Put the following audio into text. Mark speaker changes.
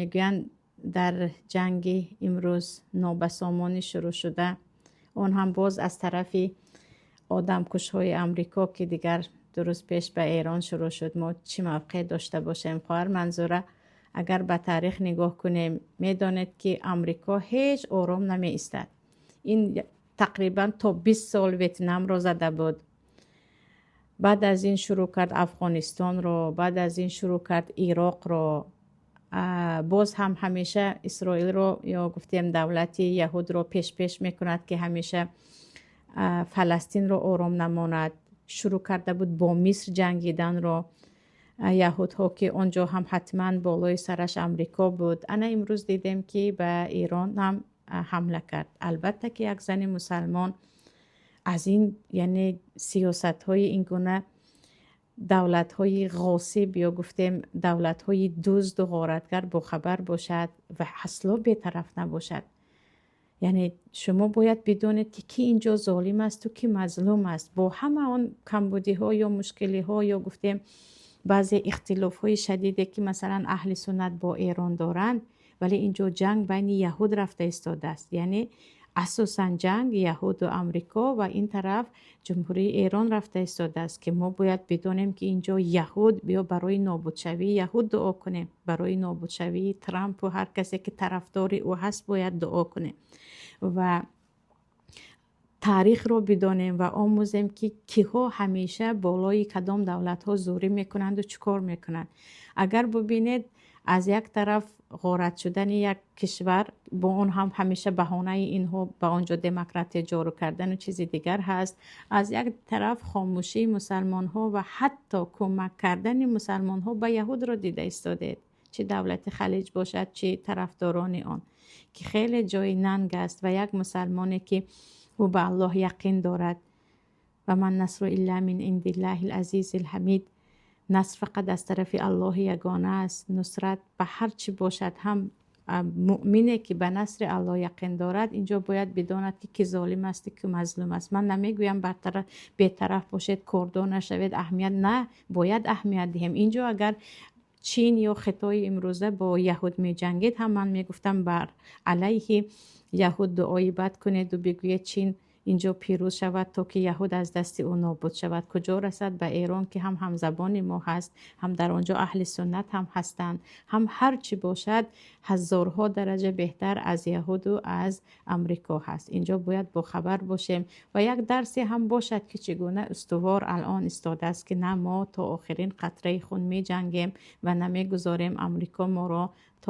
Speaker 1: میگویند در جنگ امروز نابسامانی شروع شده، اون هم باز از طرف آدمکش های امریکا که دیگر درست پیش به ایران شروع شد. ما چی موقع داشته باشیم؟ خواهر منظوره اگر به تاریخ نگاه کنیم میدانید که امریکا هیچ آرام نمی ایستد. این تقریبا تا 20 سال ویتنام را زده بود، بعد از این شروع کرد افغانستان رو، بعد از این شروع کرد عراق رو، باز هم همیشه اسرائیل رو یا گفتیم دولت یهود رو پیش میکند که همیشه فلسطین رو آرام نماند. شروع کرده بود با مصر جنگیدن رو یهود ها که اونجا هم حتما بالای سرش امریکا بود. انا امروز دیدیم که به ایران هم حمله کرد. البته که یک زن مسلمان از این یعنی سیاست های این گونه دولت های غاصب یا گفتیم دولت های دزد و غارتگر با خبر باشد و اصلا بی‌طرف نباشد. یعنی شما باید بدونید که کی اینجا ظالم است و کی مظلوم است. با همه آن کمبودی ها یا مشکلی ها یا گفتیم بعضی اختلاف های شدیدی که مثلا اهل سنت با ایران دارند، ولی اینجا جنگ بین یهود رفته ایستاده است. یعنی اساساً جنگ یهود و امریکا و این طرف جمهوری ایران رفته ایستاده است که ما باید بدونیم که اینجا یهود بیا برای نابودشوی یهود دعا کنیم، برای نابودشوی ترامپ و هر کسی که طرفدار او هست باید دعا کنیم و تاریخ رو بدانیم و آموزیم که کیها همیشه بالای کدام دولت ها زوری میکنند و چیکار میکنند. اگر ببینید از یک طرف غارت شدن یک کشور با اون هم همیشه بهانه اینها به آنجا دموکراتی جارو کردن و چیزی دیگر هست، از یک طرف خاموشی مسلمان ها و حتی کمک کردن مسلمان ها به یهود رو دیده ایستادید، چه دولت خلیج باشد چه طرفداران آن، که خیلی جای ننگ است و یک مسلمانی که او به الله یقین دارد و من نصر الا من عند الله العزیز الحمید، نصر فقط از طرف الله یگانه است. نصرت به هر چی باشد، هم مؤمنه که به نصر الله یقین دارد اینجا باید بداند که کی ظالم است که مظلوم است. من نمیگویم بی‌طرف باشید، کردان نشوید، اهمیت نه، باید اهمیت دهیم. اینجا اگر چین یا خطای امروزه با یهود می جنگید هم من میگفتم بر علیه یهود دعای بد کنید و بگوید چین اینجا پیروز شود تا که یهود از دست او نابود شود. کجا رسد؟ به ایران که هم همزبان ما هست، هم در آنجا اهل سنت هم هستند، هم هر چی باشد هزارها درجه بهتر از یهود و از امریکا هست. اینجا باید با خبر باشیم و یک درسی هم باشد که چگونه استوار الان استاده است که نه ما تا آخرین قطره خون می جنگیم و نمی گذاریم امریکا ما را